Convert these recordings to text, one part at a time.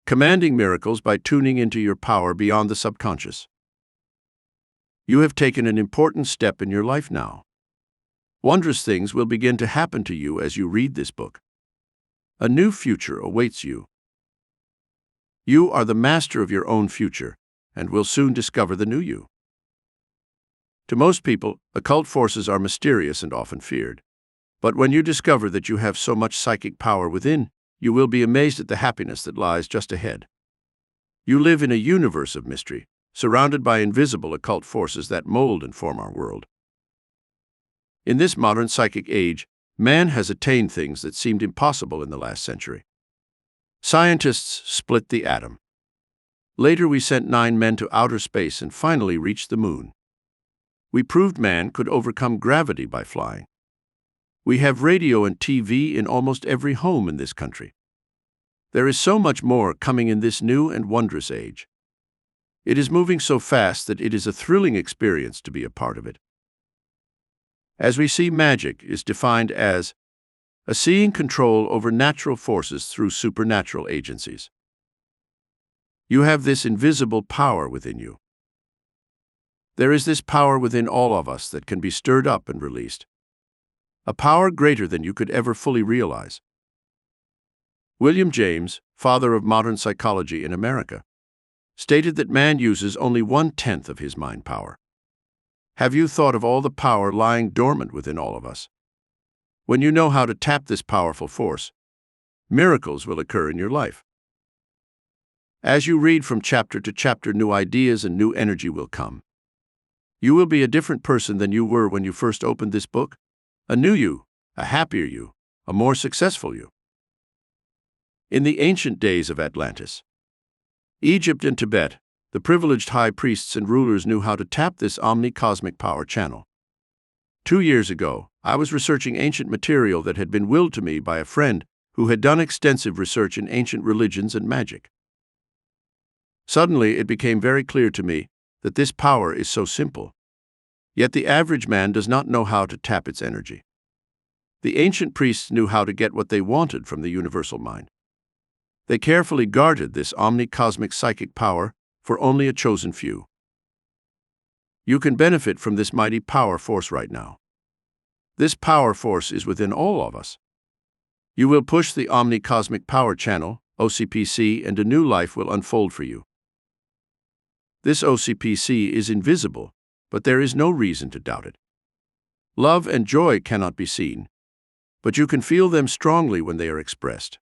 commanding miracles by tuning into your power beyond the subconscious. You have taken an important step in your life now. Wondrous things will begin to happen to you as you read this book. A new future awaits you. You are the master of your own future and will soon discover the new you. To most people, occult forces are mysterious and often feared. But when you discover that you have so much psychic power within, you will be amazed at the happiness that lies just ahead. You live in a universe of mystery, surrounded by invisible occult forces that mold and form our world. In this modern psychic age, man has attained things that seemed impossible in the last century. Scientists split the atom. Later, we sent 9 men to outer space and finally reached the moon. We proved man could overcome gravity by flying. We have radio and TV in almost every home in this country. There is so much more coming in this new and wondrous age. It is moving so fast that it is a thrilling experience to be a part of it. As we see, magic is defined as a seeing control over natural forces through supernatural agencies. You have this invisible power within you. There is this power within all of us that can be stirred up and released. A power greater than you could ever fully realize. William James, father of modern psychology in America, stated that man uses only 1/10 of his mind power. Have you thought of all the power lying dormant within all of us? When you know how to tap this powerful force, miracles will occur in your life. As you read from chapter to chapter, new ideas and new energy will come. You will be a different person than you were when you first opened this book, a new you, a happier you, a more successful you. In the ancient days of Atlantis, Egypt and Tibet, the privileged high priests and rulers knew how to tap this omni-cosmic power channel. 2 years ago, I was researching ancient material that had been willed to me by a friend who had done extensive research in ancient religions and magic. Suddenly, it became very clear to me that this power is so simple, yet the average man does not know how to tap its energy. The ancient priests knew how to get what they wanted from the universal mind. They carefully guarded this omni-cosmic psychic power for only a chosen few. You can benefit from this mighty power force right now. This power force is within all of us. You will push the omni-cosmic power channel, OCPC, and a new life will unfold for you. This OCPC is invisible, but there is no reason to doubt it. Love and joy cannot be seen, but you can feel them strongly when they are expressed.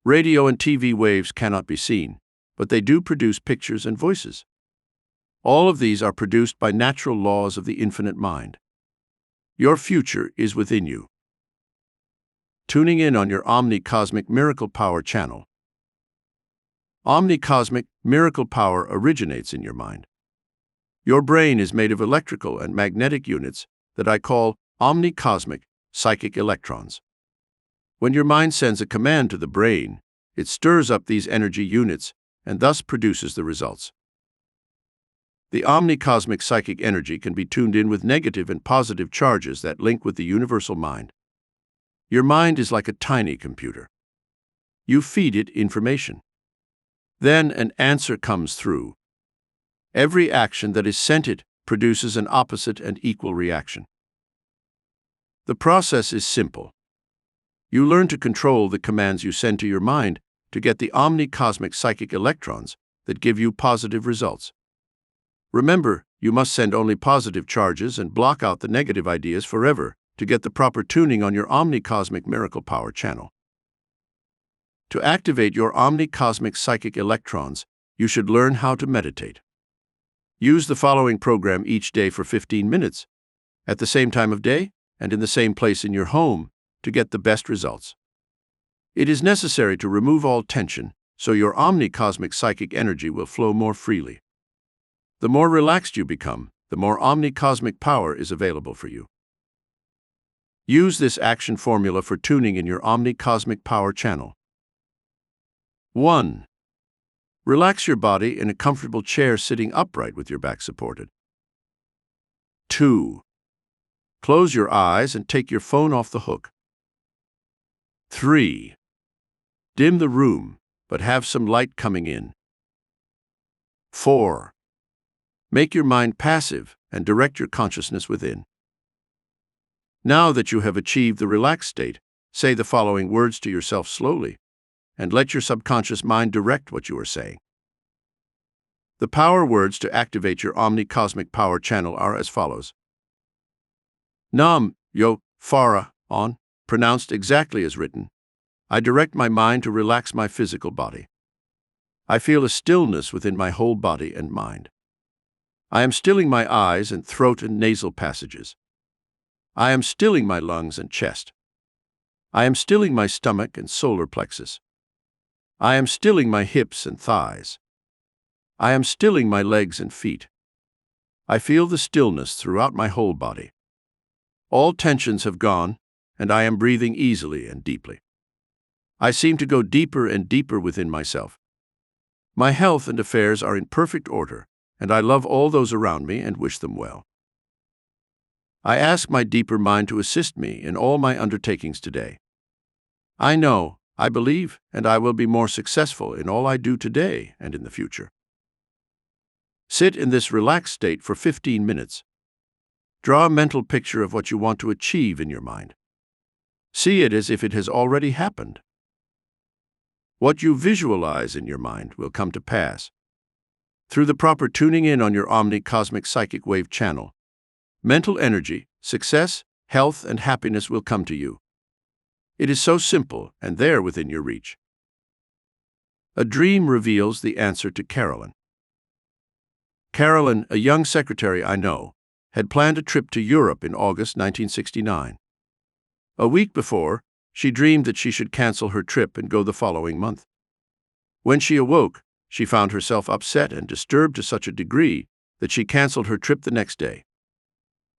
Radio and TV waves cannot be seen, but they do produce pictures and voices. All of these are produced by natural laws of the infinite mind. Your future is within you. Tuning in on your omni-cosmic miracle power channel. Omni-cosmic miracle power originates in your mind. Your brain is made of electrical and magnetic units that I call omni-cosmic psychic electrons. When your mind sends a command to the brain, it stirs up these energy units and thus produces the results. The omni-cosmic psychic energy can be tuned in with negative and positive charges that link with the universal mind. Your mind is like a tiny computer. You feed it information. Then an answer comes through. Every action that is sent it produces an opposite and equal reaction. The process is simple. You learn to control the commands you send to your mind to get the omni-cosmic psychic electrons that give you positive results. Remember, you must send only positive charges and block out the negative ideas forever to get the proper tuning on your omni-cosmic miracle power channel. To activate your omni-cosmic psychic electrons, you should learn how to meditate. Use the following program each day for 15 minutes, at the same time of day and in the same place in your home, to get the best results. It is necessary to remove all tension so your omni-cosmic psychic energy will flow more freely. The more relaxed you become, the more omni-cosmic power is available for you. Use this action formula for tuning in your omni-cosmic power channel. 1. Relax your body in a comfortable chair sitting upright with your back supported. 2. Close your eyes and take your phone off the hook. 3. Dim the room, but have some light coming in. 4. Make your mind passive and direct your consciousness within. Now that you have achieved the relaxed state, say the following words to yourself slowly, and let your subconscious mind direct what you are saying. The power words to activate your omni-cosmic power channel are as follows. Nam, Yo, Phara, On, pronounced exactly as written. I direct my mind to relax my physical body. I feel a stillness within my whole body and mind. I am stilling my eyes and throat and nasal passages. I am stilling my lungs and chest. I am stilling my stomach and solar plexus. I am stilling my hips and thighs. I am stilling my legs and feet. I feel the stillness throughout my whole body. All tensions have gone, and I am breathing easily and deeply. I seem to go deeper and deeper within myself. My health and affairs are in perfect order, and I love all those around me and wish them well. I ask my deeper mind to assist me in all my undertakings today. I know, I believe, and I will be more successful in all I do today and in the future. Sit in this relaxed state for 15 minutes. Draw a mental picture of what you want to achieve in your mind. See it as if it has already happened. What you visualize in your mind will come to pass. Through the proper tuning in on your omni-cosmic psychic wave channel, mental energy, success, health, and happiness will come to you. It is so simple and there within your reach. A dream reveals the answer to Carolyn. Carolyn, a young secretary I know, had planned a trip to Europe in August 1969. A week before, she dreamed that she should cancel her trip and go the following month. When she awoke, she found herself upset and disturbed to such a degree that she canceled her trip the next day.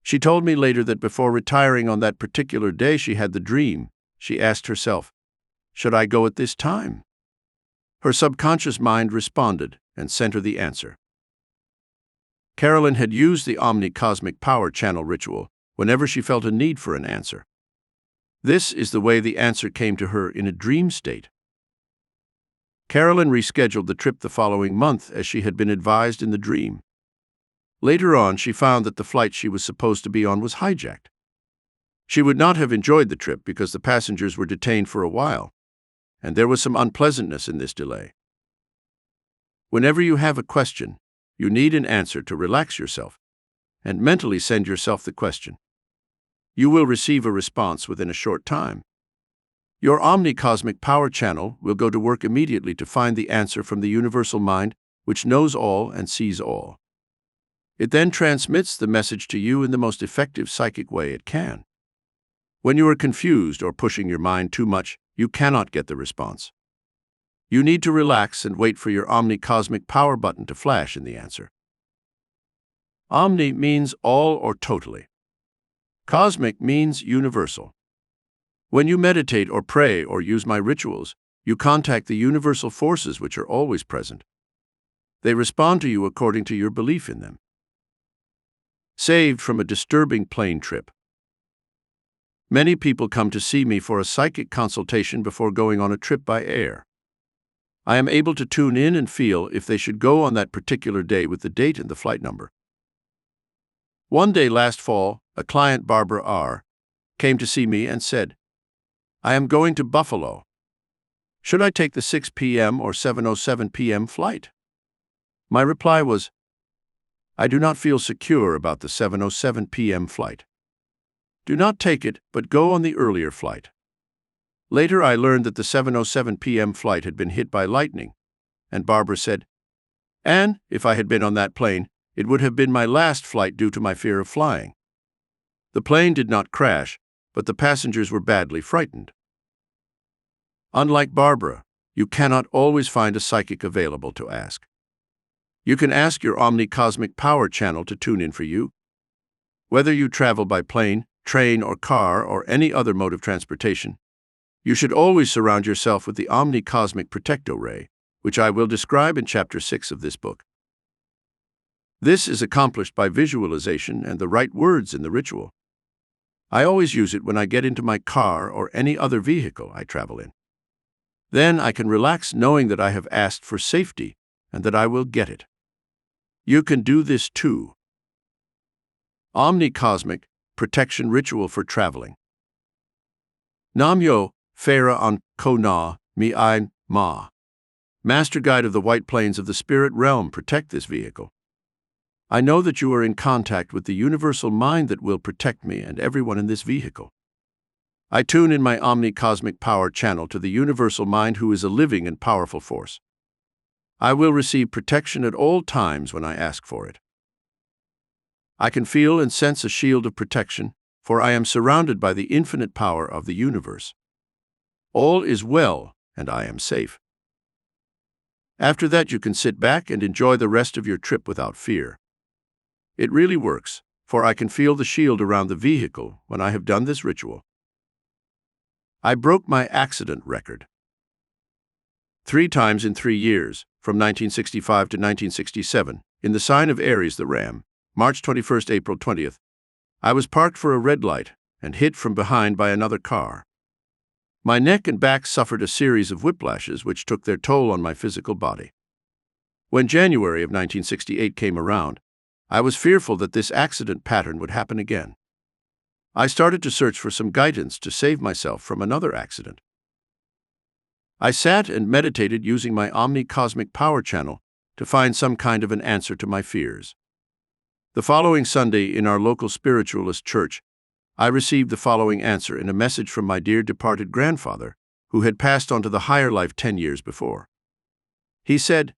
She told me later that before retiring on that particular day she had the dream. She asked herself, "Should I go at this time?" Her subconscious mind responded and sent her the answer. Carolyn had used the omni-cosmic power channel ritual whenever she felt a need for an answer. This is the way the answer came to her in a dream state. Carolyn rescheduled the trip the following month as she had been advised in the dream. Later on, she found that the flight she was supposed to be on was hijacked. She would not have enjoyed the trip because the passengers were detained for a while, and there was some unpleasantness in this delay. Whenever you have a question, you need an answer to relax yourself, and mentally send yourself the question. You will receive a response within a short time. Your omni-cosmic power channel will go to work immediately to find the answer from the universal mind, which knows all and sees all. It then transmits the message to you in the most effective psychic way it can. When you are confused or pushing your mind too much, you cannot get the response. You need to relax and wait for your omni-cosmic power button to flash in the answer. Omni means all or totally. Cosmic means universal. When you meditate or pray or use my rituals, you contact the universal forces which are always present. They respond to you according to your belief in them. Saved from a disturbing plane trip. Many people come to see me for a psychic consultation before going on a trip by air. I am able to tune in and feel if they should go on that particular day with the date and the flight number. One day last fall, a client, Barbara R., came to see me and said, "I am going to Buffalo. Should I take the 6 p.m. or 7:07 p.m. flight?" My reply was, "I do not feel secure about the 7:07 p.m. flight. Do not take it, but go on the earlier flight." Later, I learned that the 7:07 p.m. flight had been hit by lightning, and Barbara said, "And if I had been on that plane, it would have been my last flight due to my fear of flying." The plane did not crash, but the passengers were badly frightened. Unlike Barbara, you cannot always find a psychic available to ask. You can ask your omni-cosmic power channel to tune in for you. Whether you travel by plane, train, or car, or any other mode of transportation, you should always surround yourself with the omni-cosmic protecto ray, which I will describe in Chapter 6 of this book. This is accomplished by visualization and the right words in the ritual. I always use it when I get into my car or any other vehicle I travel in. Then I can relax knowing that I have asked for safety and that I will get it. You can do this too. Omni-cosmic protection ritual for traveling. Nam-myo, Phara on Ko-na, Mi-ain, Ma. Master Guide of the White Plains of the Spirit Realm, protect this vehicle. I know that you are in contact with the universal mind that will protect me and everyone in this vehicle. I tune in my omni-cosmic power channel to the universal mind who is a living and powerful force. I will receive protection at all times when I ask for it. I can feel and sense a shield of protection, for I am surrounded by the infinite power of the universe. All is well, and I am safe. After that, you can sit back and enjoy the rest of your trip without fear. It really works, for I can feel the shield around the vehicle when I have done this ritual. I broke my accident record. 3 times in 3 years, from 1965 to 1967, in the sign of Aries the Ram, March 21st, April 20th, I was parked for a red light and hit from behind by another car. My neck and back suffered a series of whiplashes which took their toll on my physical body. When January of 1968 came around, I was fearful that this accident pattern would happen again. I started to search for some guidance to save myself from another accident. I sat and meditated using my omni-cosmic power channel to find some kind of an answer to my fears. The following Sunday in our local spiritualist church, I received the following answer in a message from my dear departed grandfather, who had passed on to the higher life 10 years before. He said,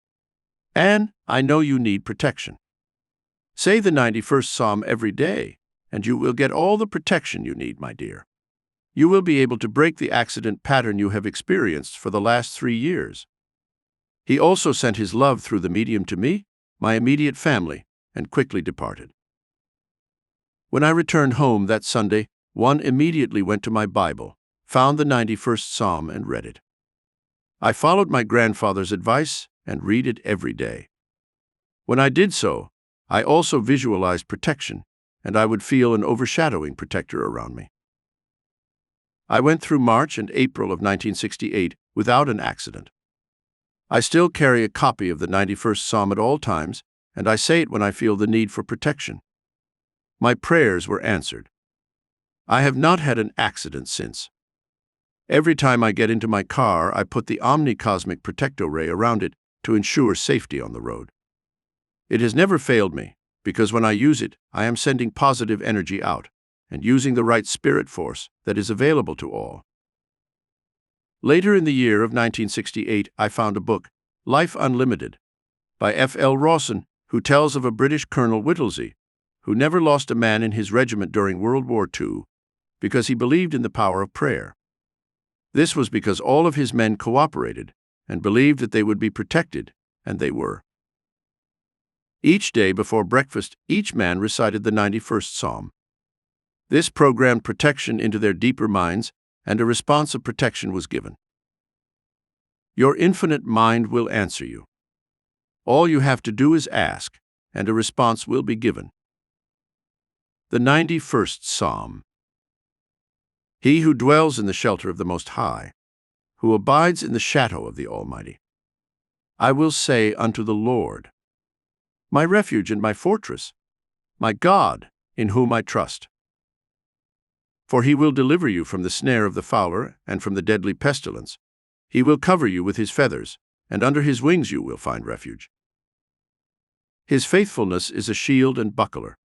"Anne, I know you need protection. Say the 91st Psalm every day, and you will get all the protection you need, my dear. You will be able to break the accident pattern you have experienced for the last 3 years." He also sent his love through the medium to me, my immediate family, and quickly departed. When I returned home that Sunday, one immediately went to my Bible, found the 91st Psalm, and read it. I followed my grandfather's advice and read it every day. When I did so, I also visualized protection, and I would feel an overshadowing protector around me. I went through March and April of 1968 without an accident. I still carry a copy of the 91st Psalm at all times, and I say it when I feel the need for protection. My prayers were answered. I have not had an accident since. Every time I get into my car, I put the omni-cosmic protector ray around it to ensure safety on the road. It has never failed me, because when I use it, I am sending positive energy out and using the right spirit force that is available to all. Later in the year of 1968, I found a book, Life Unlimited, by F.L. Rawson, who tells of a British Colonel Whittlesey, who never lost a man in his regiment during World War II because he believed in the power of prayer. This was because all of his men cooperated and believed that they would be protected, and they were. Each day before breakfast, each man recited the 91st Psalm. This programmed protection into their deeper minds, and a response of protection was given. Your infinite mind will answer you. All you have to do is ask, and a response will be given. The 91st Psalm. He who dwells in the shelter of the Most High, who abides in the shadow of the Almighty. I will say unto the Lord, my refuge and my fortress, my God, in whom I trust. For he will deliver you from the snare of the fowler and from the deadly pestilence. He will cover you with his feathers, and under his wings you will find refuge. His faithfulness is a shield and buckler.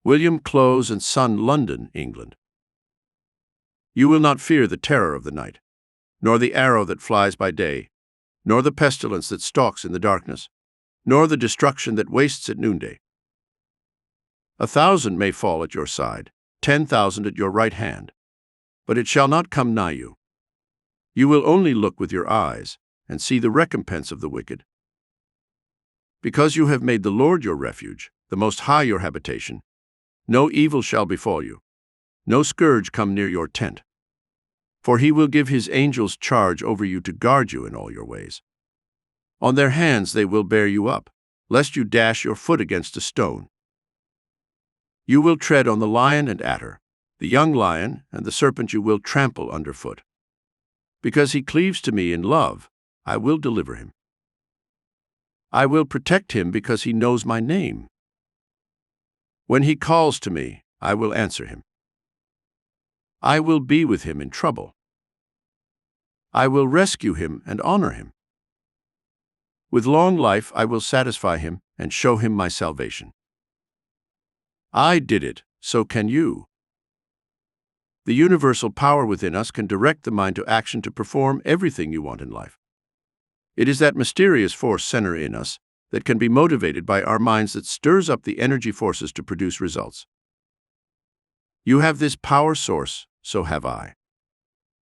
William Close and Son, London, England. You will not fear the terror of the night, nor the arrow that flies by day, nor the pestilence that stalks in the darkness, nor the destruction that wastes at noonday. 1,000 may fall at your side, 10,000 at your right hand, but it shall not come nigh you. You will only look with your eyes and see the recompense of the wicked. Because you have made the Lord your refuge, the Most High your habitation, no evil shall befall you, no scourge come near your tent. For he will give his angels charge over you to guard you in all your ways. On their hands they will bear you up, lest you dash your foot against a stone. You will tread on the lion and adder, the young lion and the serpent you will trample underfoot. Because he cleaves to me in love, I will deliver him. I will protect him because he knows my name. When he calls to me, I will answer him. I will be with him in trouble. I will rescue him and honor him. With long life I will satisfy him and show him my salvation. I did it, so can you. The universal power within us can direct the mind to action to perform everything you want in life. It is that mysterious force center in us that can be motivated by our minds that stirs up the energy forces to produce results. You have this power source, so have I.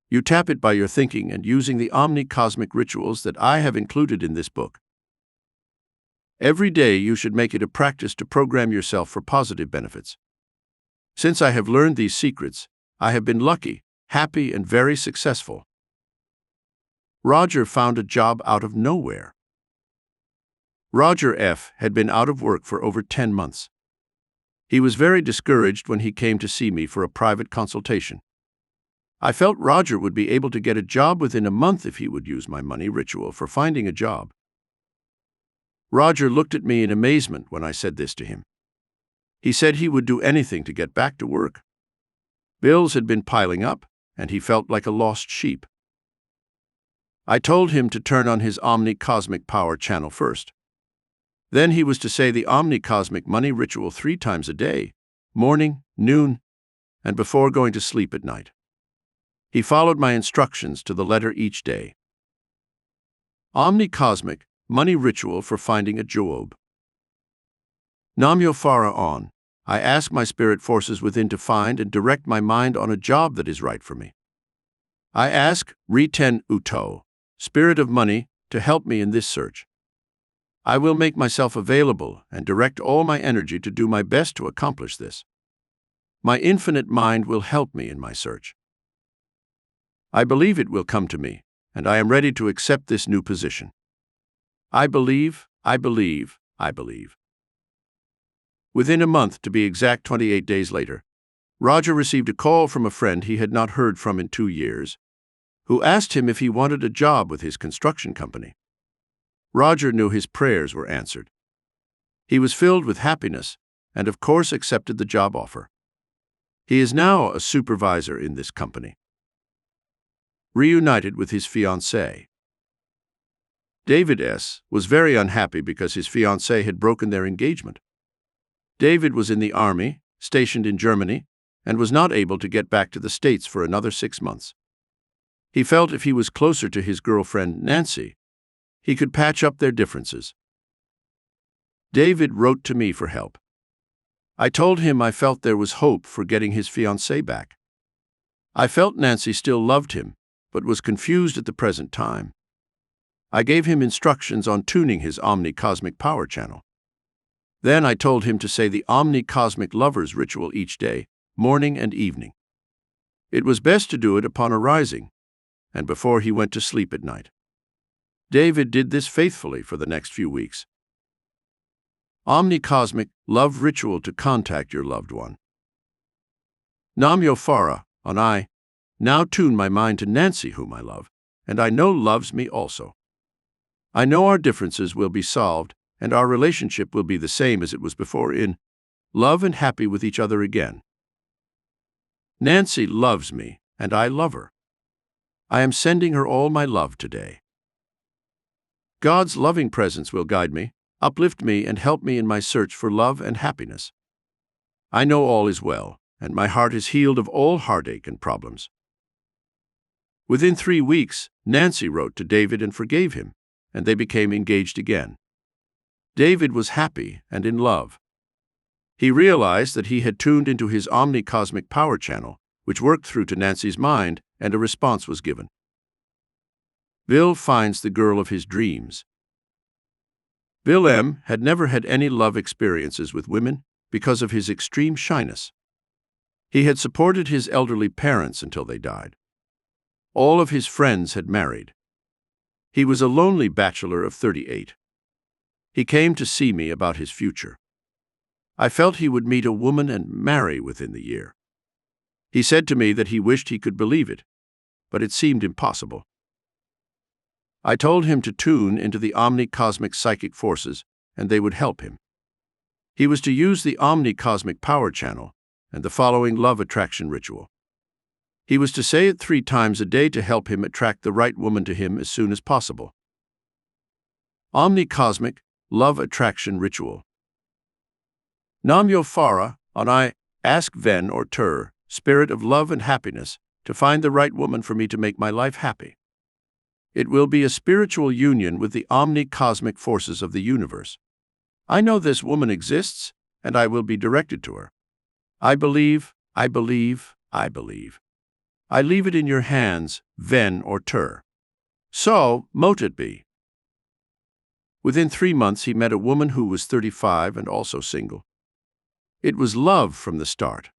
You tap it by your thinking and using the omni-cosmic rituals that I have included in this book. Every day you should make it a practice to program yourself for positive benefits. Since I have learned these secrets, I have been lucky, happy, and very successful. Roger found a job out of nowhere. Roger F. had been out of work for over 10 months. He was very discouraged when he came to see me for a private consultation. I felt Roger would be able to get a job within a month if he would use my money ritual for finding a job. Roger looked at me in amazement when I said this to him. He said he would do anything to get back to work. Bills had been piling up, and he felt like a lost sheep. I told him to turn on his omni-cosmic power channel first. Then he was to say the omni-cosmic money ritual 3 times a day, morning, noon, and before going to sleep at night. He followed my instructions to the letter each day. Omni-cosmic money ritual for finding a job. Namyo Farah on. I ask my spirit forces within to find and direct my mind on a job that is right for me. I ask Riten Uto, Spirit of Money, to help me in this search. I will make myself available and direct all my energy to do my best to accomplish this. My infinite mind will help me in my search. I believe it will come to me, and I am ready to accept this new position. I believe, I believe, I believe. Within a month, to be exact 28 days later, Roger received a call from a friend he had not heard from in 2 years, who asked him if he wanted a job with his construction company. Roger knew his prayers were answered. He was filled with happiness and, of course, accepted the job offer. He is now a supervisor in this company. Reunited with his fiancée. David S. was very unhappy because his fiancée had broken their engagement. David was in the army, stationed in Germany, and was not able to get back to the States for another 6 months. He felt if he was closer to his girlfriend, Nancy, he could patch up their differences. David wrote to me for help. I told him I felt there was hope for getting his fiancée back. I felt Nancy still loved him, but was confused at the present time. I gave him instructions on tuning his omni-cosmic power channel. Then I told him to say the omni-cosmic lovers ritual each day, morning and evening. It was best to do it upon arising, and before he went to sleep at night. David did this faithfully for the next few weeks. Omni-cosmic love ritual to contact your loved one. Namyo Farah, on I now tune my mind to Nancy, whom I love, and I know loves me also. I know our differences will be solved, and our relationship will be the same as it was before, in love and happy with each other again. Nancy loves me, and I love her. I am sending her all my love today. God's loving presence will guide me, uplift me, and help me in my search for love and happiness. I know all is well, and my heart is healed of all heartache and problems. Within 3 weeks, Nancy wrote to David and forgave him, and they became engaged again. David was happy and in love. He realized that he had tuned into his omni-cosmic power channel, which worked through to Nancy's mind, and a response was given. Bill finds the girl of his dreams. Bill M. had never had any love experiences with women because of his extreme shyness. He had supported his elderly parents until they died. All of his friends had married. He was a lonely bachelor of 38. He came to see me about his future. I felt he would meet a woman and marry within the year. He said to me that he wished he could believe it, but it seemed impossible. I told him to tune into the omni-cosmic psychic forces, and they would help him. He was to use the omni-cosmic power channel and the following love attraction ritual. He was to say it 3 times a day to help him attract the right woman to him as soon as possible. Omni-cosmic love attraction ritual. Nam Yo Farah, on I ask Ven or Tur, spirit of love and happiness, to find the right woman for me to make my life happy. It will be a spiritual union with the omni-cosmic forces of the universe. I know this woman exists, and I will be directed to her. I believe, I believe, I believe. I leave it in your hands, Ven or Tur. So, mote it be. Within 3 months he met a woman who was 35 and also single. It was love from the start.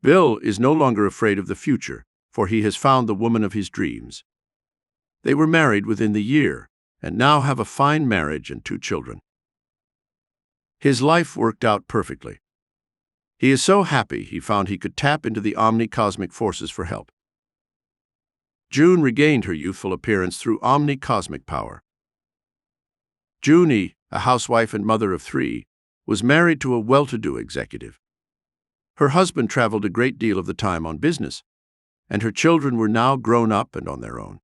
Bill is no longer afraid of the future, for he has found the woman of his dreams. They were married within the year, and now have a fine marriage and 2 children. His life worked out perfectly. He is so happy he found he could tap into the omni-cosmic forces for help. June regained her youthful appearance through omni-cosmic power. Junie, a housewife and mother of 3, was married to a well-to-do executive. Her husband traveled a great deal of the time on business, and her children were now grown up and on their own.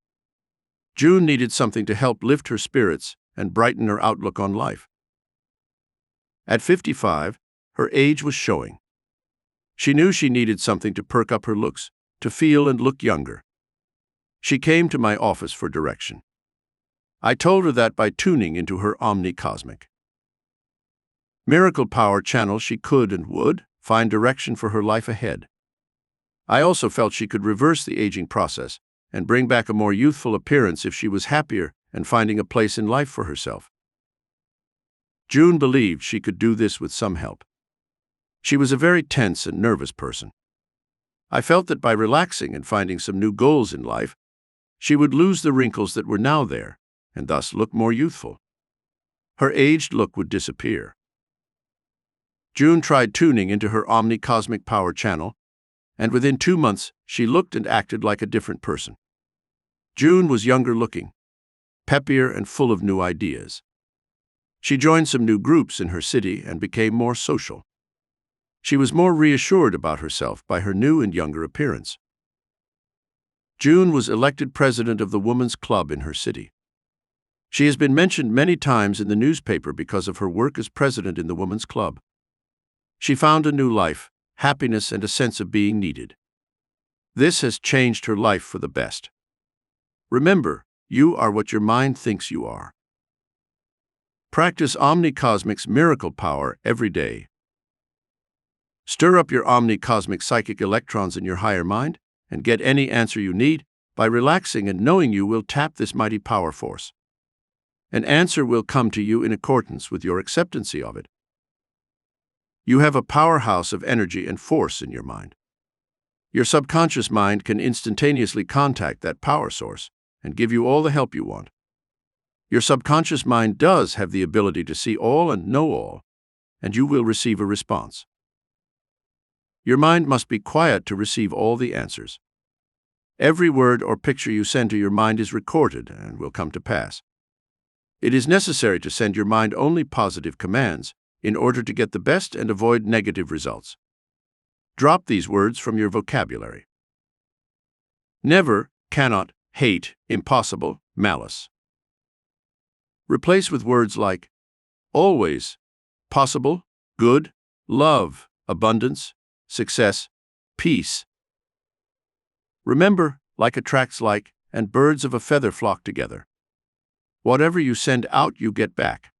June needed something to help lift her spirits and brighten her outlook on life. At 55, her age was showing. She knew she needed something to perk up her looks, to feel and look younger. She came to my office for direction. I told her that by tuning into her omni-cosmic miracle power channel she could and would find direction for her life ahead. I also felt she could reverse the aging process and bring back a more youthful appearance if she was happier and finding a place in life for herself. June believed she could do this with some help. She was a very tense and nervous person. I felt that by relaxing and finding some new goals in life, she would lose the wrinkles that were now there and thus look more youthful. Her aged look would disappear. June tried tuning into her omni-cosmic power channel, and within 2 months she looked and acted like a different person. June was younger looking, peppier and full of new ideas. She joined some new groups in her city and became more social. She was more reassured about herself by her new and younger appearance. June was elected president of the Women's Club in her city. She has been mentioned many times in the newspaper because of her work as president in the Women's Club. She found a new life, happiness, and a sense of being needed. This has changed her life for the best. Remember, you are what your mind thinks you are. Practice omni-cosmic's miracle power every day. Stir up your omni-cosmic psychic electrons in your higher mind and get any answer you need by relaxing and knowing you will tap this mighty power force. An answer will come to you in accordance with your acceptance of it. You have a powerhouse of energy and force in your mind. Your subconscious mind can instantaneously contact that power source and give you all the help you want. Your subconscious mind does have the ability to see all and know all, and you will receive a response. Your mind must be quiet to receive all the answers. Every word or picture you send to your mind is recorded and will come to pass. It is necessary to send your mind only positive commands in order to get the best and avoid negative results. Drop these words from your vocabulary. Never, cannot, hate, impossible, malice. Replace with words like always, possible, good, love, abundance, success, peace. Remember, like attracts like, and birds of a feather flock together. Whatever you send out, you get back.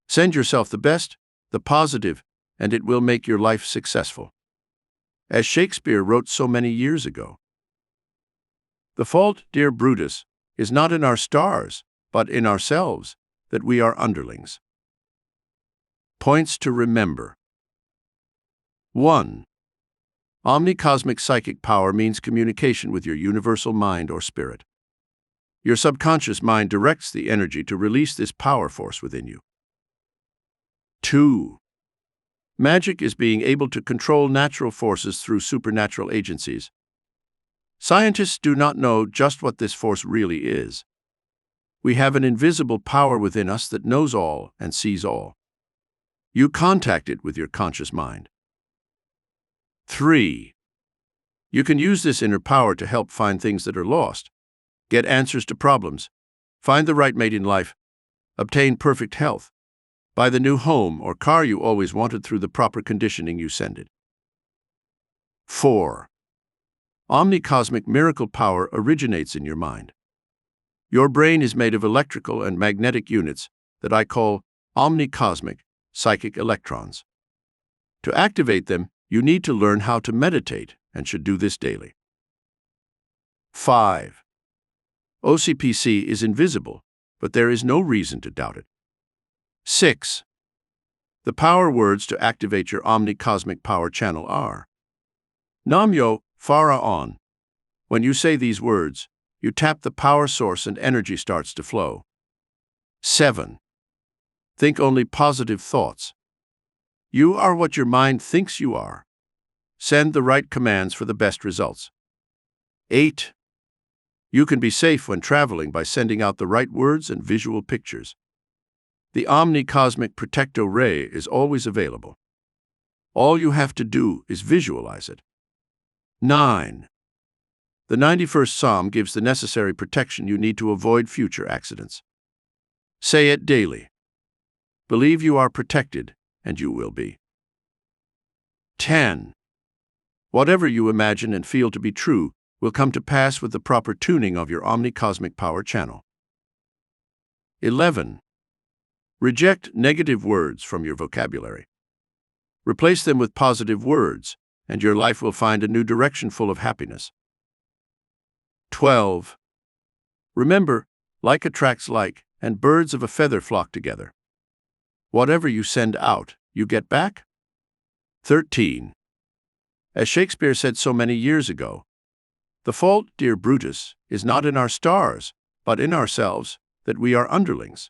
Send yourself the best, the positive, and it will make your life successful. As Shakespeare wrote so many years ago. The fault, dear Brutus, is not in our stars, but in ourselves, that we are underlings. Points to remember. 1. Omni-cosmic psychic power means communication with your universal mind or spirit. Your subconscious mind directs the energy to release this power force within you. 2. Magic is being able to control natural forces through supernatural agencies. Scientists do not know just what this force really is. We have an invisible power within us that knows all and sees all. You contact it with your conscious mind. 3. You can use this inner power to help find things that are lost, get answers to problems, find the right mate in life, obtain perfect health, buy the new home or car you always wanted through the proper conditioning you send it. 4. Omnicosmic miracle power originates in your mind. Your brain is made of electrical and magnetic units that I call omnicosmic psychic electrons. To activate them, you need to learn how to meditate and should do this daily. 5. OCPC is invisible, but there is no reason to doubt it. 6. The power words to activate your omnicosmic power channel are Namyo Pharaon. When you say these words, you tap the power source and energy starts to flow. 7. Think only positive thoughts. You are what your mind thinks you are. Send the right commands for the best results. 8. You can be safe when traveling by sending out the right words and visual pictures. The omnicosmic protecto ray is always available. All you have to do is visualize it. 9. The 91st Psalm gives the necessary protection you need to avoid future accidents. Say it daily. Believe you are protected, and you will be. 10. Whatever you imagine and feel to be true will come to pass with the proper tuning of your omnicosmic power channel. 11. Reject negative words from your vocabulary. Replace them with positive words, and your life will find a new direction full of happiness. 12. Remember, like attracts like, and birds of a feather flock together. Whatever you send out, you get back. 13. As Shakespeare said so many years ago, the fault, dear Brutus, is not in our stars, but in ourselves, that we are underlings.